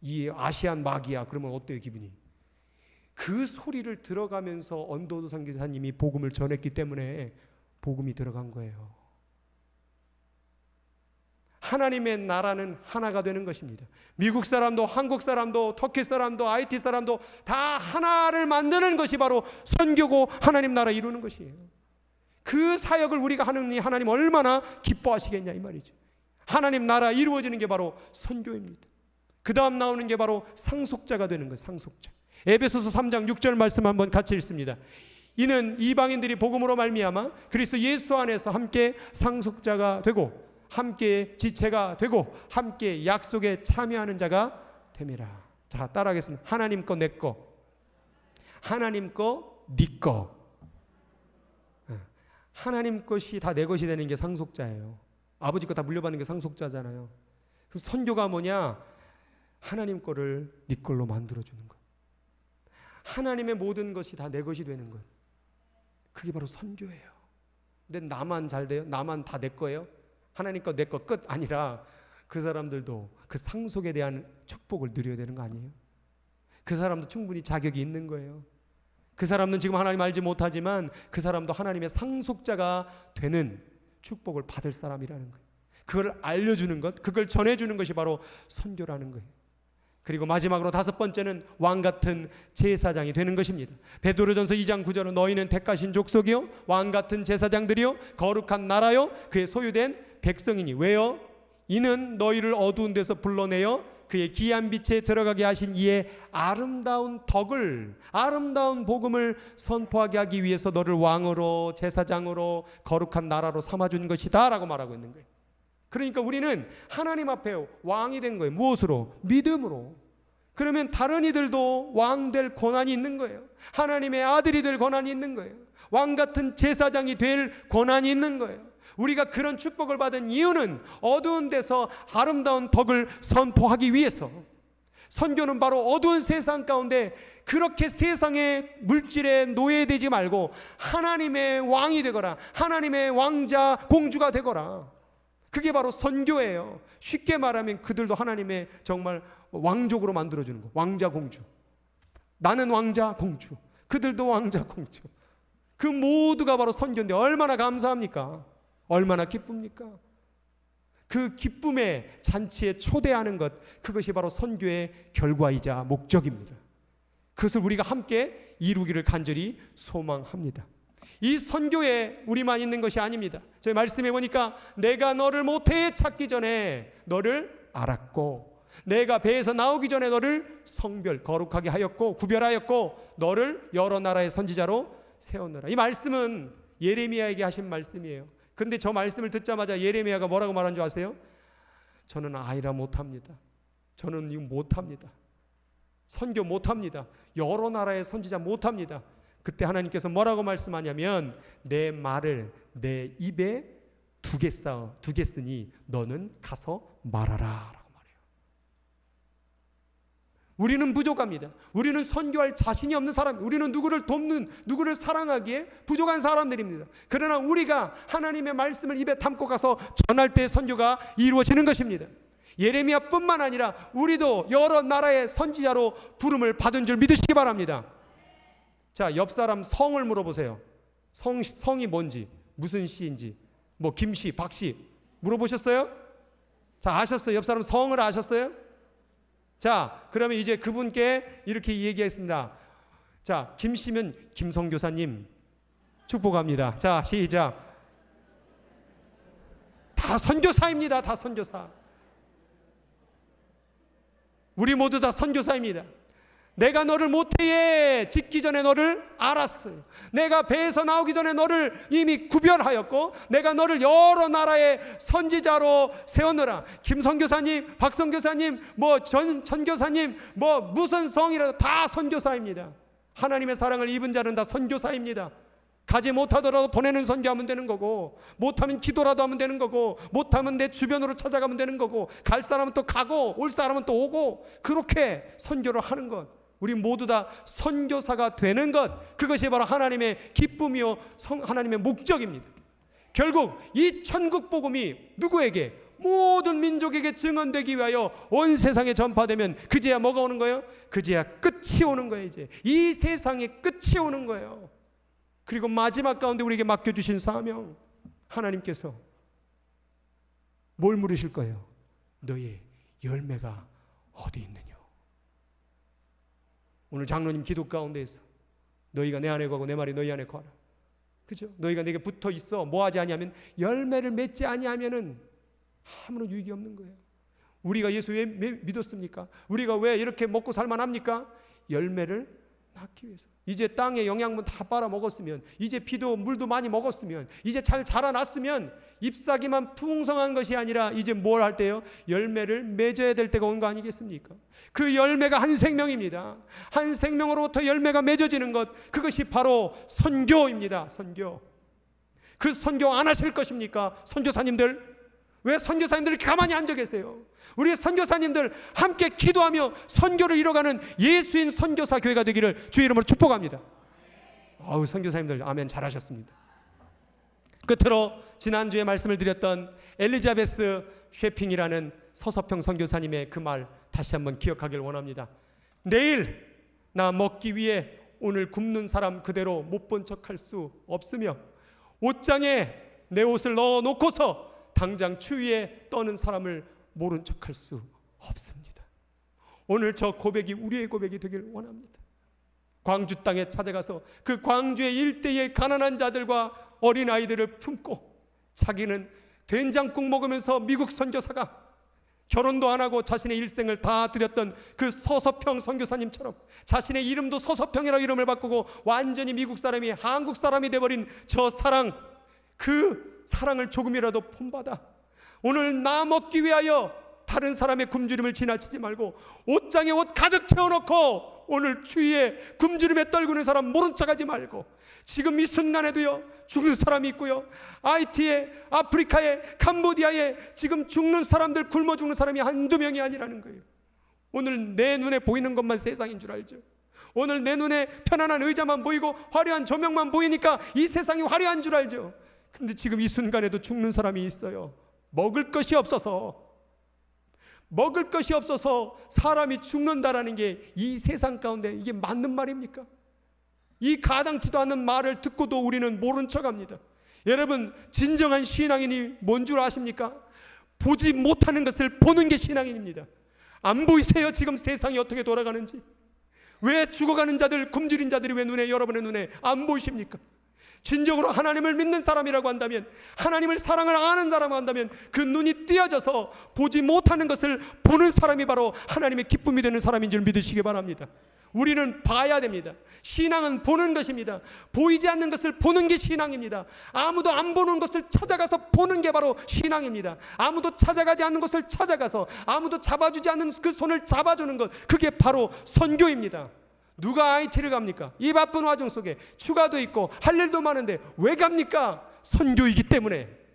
A: 이 아시안 마귀야, 그러면 어때요 기분이? 그 소리를 들어가면서 언더우드 선교사님이 복음을 전했기 때문에 복음이 들어간 거예요. 하나님의 나라는 하나가 되는 것입니다. 미국 사람도 한국 사람도 터키 사람도 IT 사람도 다 하나를 만드는 것이 바로 선교고 하나님 나라 이루는 것이에요. 그 사역을 우리가 하느니 하나님 얼마나 기뻐하시겠냐 이 말이죠. 하나님 나라 이루어지는 게 바로 선교입니다. 그 다음 나오는 게 바로 상속자가 되는 거예요. 상속자. 에베소서 3장 6절 말씀 한번 같이 읽습니다. 이는 이방인들이 복음으로 말미암아 그리스도 예수 안에서 함께 상속자가 되고 함께 지체가 되고 함께 약속에 참여하는 자가 됨이라. 자, 따라하겠습니다. 하나님 거 내 거, 하나님 거 네 거. 하나님 것이 다 내 것이 되는 게 상속자예요. 아버지 거 다 물려받는 게 상속자잖아요. 그럼 선교가 뭐냐? 하나님 거를 네 걸로 만들어주는 것. 하나님의 모든 것이 다 내 것이 되는 것. 그게 바로 선교예요. 근데 나만 잘 돼요? 나만 다 내 거예요? 하나님 거 내 거 끝 아니라 그 사람들도 그 상속에 대한 축복을 누려야 되는 거 아니에요? 그 사람도 충분히 자격이 있는 거예요. 그 사람은 지금 하나님 알지 못하지만 그 사람도 하나님의 상속자가 되는 축복을 받을 사람이라는 거예요. 그걸 알려주는 것, 그걸 전해주는 것이 바로 선교라는 거예요. 그리고 마지막으로 다섯 번째는 왕같은 제사장이 되는 것입니다. 베드로전서 2장 9절은 너희는 택하신 족속이요 왕같은 제사장들이요 거룩한 나라요 그의 소유된 백성이니. 왜요? 이는 너희를 어두운 데서 불러내어 그의 귀한 빛에 들어가게 하신 이의 아름다운 덕을, 아름다운 복음을 선포하게 하기 위해서 너를 왕으로, 제사장으로, 거룩한 나라로 삼아준 것이다 라고 말하고 있는 거예요. 그러니까 우리는 하나님 앞에 왕이 된 거예요. 무엇으로? 믿음으로. 그러면 다른 이들도 왕 될 권한이 있는 거예요. 하나님의 아들이 될 권한이 있는 거예요. 왕 같은 제사장이 될 권한이 있는 거예요. 우리가 그런 축복을 받은 이유는 어두운 데서 아름다운 덕을 선포하기 위해서. 선교는 바로 어두운 세상 가운데 그렇게 세상의 물질에 노예되지 말고 하나님의 왕이 되거라, 하나님의 왕자 공주가 되거라. 그게 바로 선교예요. 쉽게 말하면 그들도 하나님의 정말 왕족으로 만들어주는 거. 왕자 공주. 나는 왕자 공주, 그들도 왕자 공주. 그 모두가 바로 선교인데 얼마나 감사합니까? 얼마나 기쁩니까? 그 기쁨의 잔치에 초대하는 것, 그것이 바로 선교의 결과이자 목적입니다. 그것을 우리가 함께 이루기를 간절히 소망합니다. 이 선교에 우리만 있는 것이 아닙니다. 저희 말씀해 보니까 내가 너를 모태에 찾기 전에 너를 알았고, 내가 배에서 나오기 전에 너를 성별 거룩하게 하였고 구별하였고 너를 여러 나라의 선지자로 세웠노라. 이 말씀은 예레미야에게 하신 말씀이에요. 근데 저 말씀을 듣자마자 예레미야가 뭐라고 말한 줄 아세요? 저는 아이라 못합니다. 저는 이거 못합니다. 선교 못합니다. 여러 나라의 선지자 못합니다. 그때 하나님께서 뭐라고 말씀하냐면 내 말을 내 입에 두겠으니 너는 가서 말하라 라고 말해요. 우리는 부족합니다. 우리는 선교할 자신이 없는 사람, 우리는 누구를 돕는, 누구를 사랑하기에 부족한 사람들입니다. 그러나 우리가 하나님의 말씀을 입에 담고 가서 전할 때 선교가 이루어지는 것입니다. 예레미야뿐만 아니라 우리도 여러 나라의 선지자로 부름을 받은 줄 믿으시기 바랍니다. 자, 옆 사람 성을 물어보세요. 성이 뭔지, 무슨 시인지, 뭐 김씨, 박씨 물어보셨어요? 자, 아셨어요? 옆 사람 성을 아셨어요? 자, 그러면 이제 그분께 이렇게 얘기했습니다. 자, 김씨면 김성교사님 축복합니다. 자, 시작. 다 선교사입니다. 다 선교사. 우리 모두 다 선교사입니다. 내가 너를 모태에 짓기 전에 너를 알았어요. 내가 배에서 나오기 전에 너를 이미 구별하였고 내가 너를 여러 나라의 선지자로 세웠노라. 김선교사님, 박선교사님, 뭐 전교사님, 뭐 무슨 성이라도 다 선교사입니다. 하나님의 사랑을 입은 자는 다 선교사입니다. 가지 못하더라도 보내는 선교하면 되는 거고, 못하면 기도라도 하면 되는 거고, 못하면 내 주변으로 찾아가면 되는 거고, 갈 사람은 또 가고 올 사람은 또 오고, 그렇게 선교를 하는 것, 우리 모두 다 선교사가 되는 것, 그것이 바로 하나님의 기쁨이요 하나님의 목적입니다. 결국 이 천국 복음이 누구에게? 모든 민족에게 증언되기 위하여 온 세상에 전파되면 그제야 뭐가 오는 거예요? 그제야 끝이 오는 거예요. 이제 이 세상의 끝이 오는 거예요. 그리고 마지막 가운데 우리에게 맡겨주신 사명, 하나님께서 뭘 물으실 거예요? 너의 열매가 어디 있느냐? 오늘 장로님 기도 가운데에서 너희가 내 안에 거하고 내 말이 너희 안에 거하라. 그죠? 너희가 내게 붙어 있어 뭐 하지 아니하면 열매를 맺지 아니하면은 아무런 유익이 없는 거예요. 우리가 예수 왜 믿었습니까? 우리가 왜 이렇게 먹고 살만합니까? 열매를 낳기 위해서. 이제 땅에 영양분 다 빨아먹었으면, 이제 비도 물도 많이 먹었으면, 이제 잘 자라났으면 잎사귀만 풍성한 것이 아니라 이제 뭘 할 때요? 열매를 맺어야 될 때가 온 거 아니겠습니까? 그 열매가 한 생명입니다. 한 생명으로부터 열매가 맺어지는 것, 그것이 바로 선교입니다. 선교. 그 선교 안 하실 것입니까? 선교사님들, 왜 선교사님들이 가만히 앉아 계세요? 우리 선교사님들 함께 기도하며 선교를 이뤄가는 예수인 선교사 교회가 되기를 주의 이름으로 축복합니다. 아우, 선교사님들 아멘 잘하셨습니다. 끝으로 지난주에 말씀을 드렸던 엘리자베스 쉐핑이라는 서서평 선교사님의 그 말 다시 한번 기억하길 원합니다. 내일 나 먹기 위해 오늘 굶는 사람 그대로 못 본 척할 수 없으며 옷장에 내 옷을 넣어놓고서 당장 추위에 떠는 사람을 모른 척할 수 없습니다. 오늘 저 고백이 우리의 고백이 되길 원합니다. 광주 땅에 찾아가서 그 광주의 일대의 가난한 자들과 어린아이들을 품고 자기는 된장국 먹으면서 미국 선교사가 결혼도 안 하고 자신의 일생을 다 드렸던 그 서서평 선교사님처럼 자신의 이름도 서서평이라고 이름을 바꾸고 완전히 미국 사람이 한국 사람이 돼버린 저 사랑, 그 사랑을 조금이라도 본받아 오늘 나 먹기 위하여 다른 사람의 굶주림을 지나치지 말고 옷장에 옷 가득 채워놓고 오늘 추위에 굶주림에 떨구는 사람 모른 척하지 말고 지금 이 순간에도요 죽는 사람이 있고요, 하이티에, 아프리카에, 캄보디아에 지금 죽는 사람들, 굶어 죽는 사람이 한두 명이 아니라는 거예요. 오늘 내 눈에 보이는 것만 세상인 줄 알죠. 오늘 내 눈에 편안한 의자만 보이고 화려한 조명만 보이니까 이 세상이 화려한 줄 알죠. 근데 지금 이 순간에도 죽는 사람이 있어요. 먹을 것이 없어서 사람이 죽는다라는 게 이 세상 가운데 이게 맞는 말입니까? 이 가당치도 않는 말을 듣고도 우리는 모른 척합니다. 여러분, 진정한 신앙인이 뭔 줄 아십니까? 보지 못하는 것을 보는 게 신앙인입니다. 안 보이세요? 지금 세상이 어떻게 돌아가는지. 왜 죽어가는 자들, 굶주린 자들이 왜 여러분의 눈에 안 보이십니까? 진정으로 하나님을 믿는 사람이라고 한다면, 하나님을 사랑을 아는 사람이라고 한다면 그 눈이 띄어져서 보지 못하는 것을 보는 사람이 바로 하나님의 기쁨이 되는 사람인 줄 믿으시기 바랍니다. 우리는 봐야 됩니다. 신앙은 보는 것입니다. 보이지 않는 것을 보는 게 신앙입니다. 아무도 안 보는 것을 찾아가서 보는 게 바로 신앙입니다. 아무도 찾아가지 않는 것을 찾아가서 아무도 잡아주지 않는 그 손을 잡아주는 것, 그게 바로 선교입니다. 누가 IT를 갑니까? 이 바쁜 와중 속에 휴가도 있고 할 일도 많은데 왜 갑니까? 선교이기 때문에.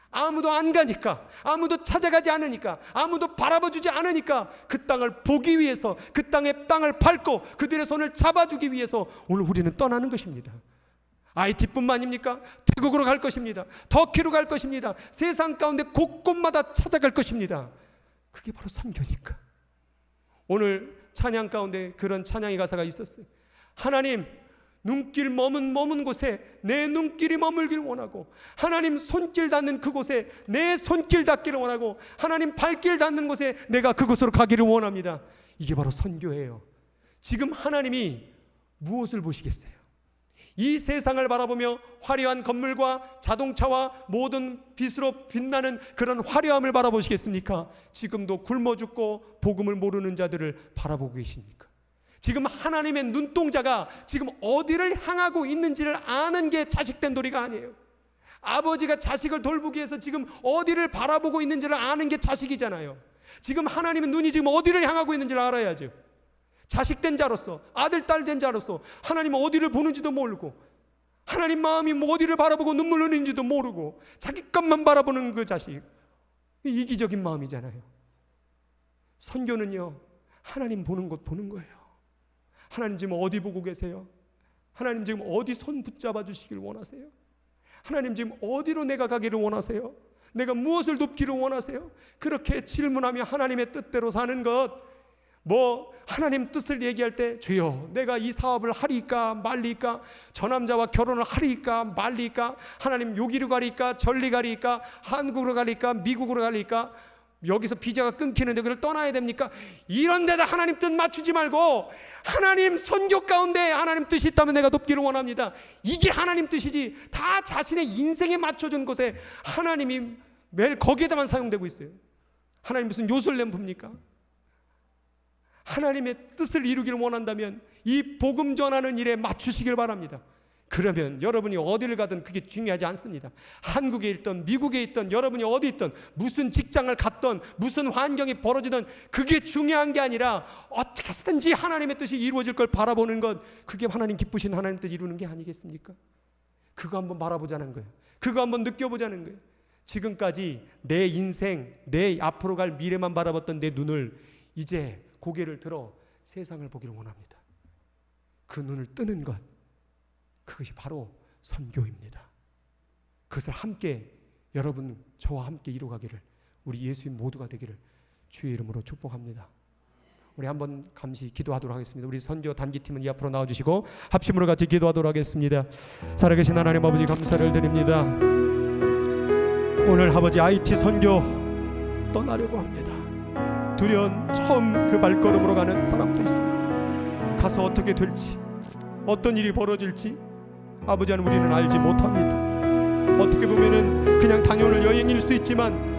A: 아무도 안 가니까, 아무도 찾아가지 않으니까, 아무도 바라봐주지 않으니까 그 땅을 보기 위해서, 그 땅의 땅을 밟고 그들의 손을 잡아주기 위해서 오늘 우리는 떠나는 것입니다. IT뿐만입니까? 태국으로 갈 것입니다. 터키로 갈 것입니다. 세상 가운데 곳곳마다 찾아갈 것입니다. 그게 바로 선교니까. 오늘 찬양 가운데 그런 찬양의 가사가 있었어요. 하나님, 눈길 머문 곳에 내 눈길이 머물기를 원하고, 하나님 손길 닿는 그곳에 내 손길 닿기를 원하고, 하나님 발길 닿는 곳에 내가 그곳으로 가기를 원합니다. 이게 바로 선교예요. 지금 하나님이 무엇을 보시겠어요? 이 세상을 바라보며 화려한 건물과 자동차와 모든 빛으로 빛나는 그런 화려함을 바라보시겠습니까? 지금도 굶어 죽고 복음을 모르는 자들을 바라보고 계십니까? 지금 하나님의 눈동자가 지금 어디를 향하고 있는지를 아는 게 자식된 도리가 아니에요. 아버지가 자식을 돌보기 위해서 지금 어디를 바라보고 있는지를 아는 게 자식이잖아요. 지금 하나님의 눈이 지금 어디를 향하고 있는지를 알아야죠. 자식된 자로서, 아들, 딸 된 자로서 하나님은 어디를 보는지도 모르고, 하나님 마음이 뭐 어디를 바라보고 눈물 흘리는지도 모르고 자기 것만 바라보는 그 자식, 이기적인 마음이잖아요. 선교는요, 하나님 보는 것 보는 거예요. 하나님 지금 어디 보고 계세요? 하나님 지금 어디 손 붙잡아 주시길 원하세요? 하나님 지금 어디로 내가 가기를 원하세요? 내가 무엇을 돕기를 원하세요? 그렇게 질문하며 하나님의 뜻대로 사는 것, 하나님 뜻을 얘기할 때 주여 내가 이 사업을 하리까 말리까, 저 남자와 결혼을 하리까 말리까, 하나님 여기로 가리까 저리 가리까, 한국으로 가리까 미국으로 가리까, 여기서 비자가 끊기는데 그걸 떠나야 됩니까? 이런 데다 하나님 뜻 맞추지 말고 하나님 선교 가운데 하나님 뜻이 있다면 내가 돕기를 원합니다. 이게 하나님 뜻이지, 다 자신의 인생에 맞춰준 곳에 하나님이 매일 거기에다만 사용되고 있어요. 하나님 무슨 요술램 봅니까? 하나님의 뜻을 이루기를 원한다면 이 복음 전하는 일에 맞추시길 바랍니다. 그러면 여러분이 어디를 가든 그게 중요하지 않습니다. 한국에 있든 미국에 있든 여러분이 어디 있든 무슨 직장을 갔든 무슨 환경이 벌어지든 그게 중요한 게 아니라 어떻게 해서든지 하나님의 뜻이 이루어질 걸 바라보는 것, 그게 하나님 기쁘신 하나님 뜻 이루는 게 아니겠습니까? 그거 한번 바라보자는 거예요. 그거 한번 느껴보자는 거예요. 지금까지 내 인생, 내 앞으로 갈 미래만 바라봤던 내 눈을 이제 고개를 들어 세상을 보기를 원합니다. 그 눈을 뜨는 것, 그것이 바로 선교입니다. 그것을 함께 여러분 저와 함께 이루어가기를, 우리 예수님 모두가 되기를 주의 이름으로 축복합니다. 우리 한번 감시 기도하도록 하겠습니다. 우리 선교 단기팀은 이 앞으로 나와주시고 합심으로 같이 기도하도록 하겠습니다. 살아계신 하나님 아버지 감사를 드립니다. 오늘 아버지 IT 선교 떠나려고 합니다. 두려운 처음 그 발걸음으로 가는 사람도 있습니다. 가서 어떻게 될지, 어떤 일이 벌어질지 아버지 하나님 우리는 알지 못합니다. 어떻게 보면은 그냥 당연한 여행일 수 있지만